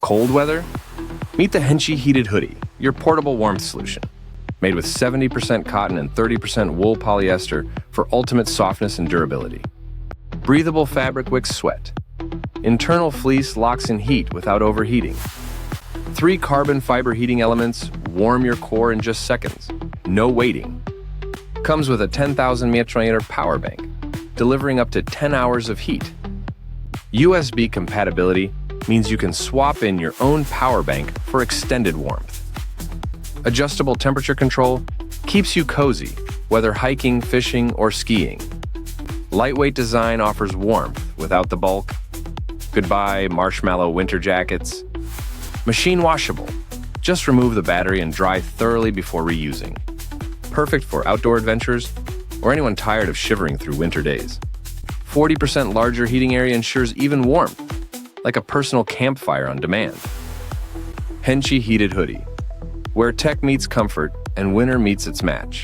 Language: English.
Cold weather? Meet the HENNCHEE Heated Hoodie, your portable warmth solution. Made with 70% cotton and 30% wool polyester for ultimate softness and durability. Breathable fabric wicks sweat. Internal fleece locks in heat without overheating. 3 carbon fiber heating elements warm your core in just seconds. No waiting. Comes with a 10,000 mAh power bank, delivering up to 10 hours of heat. USB compatibility means you can swap in your own power bank for extended warmth. Adjustable temperature control keeps you cozy, whether hiking, fishing, or skiing. Lightweight design offers warmth without the bulk. Goodbye marshmallow winter jackets. Machine washable. Just remove the battery and dry thoroughly before reusing. Perfect for outdoor adventures or anyone tired of shivering through winter days. 40% larger heating area ensures even warmth, like a personal campfire on demand. HENNCHEE Heated Hoodie, where tech meets comfort and winter meets its match.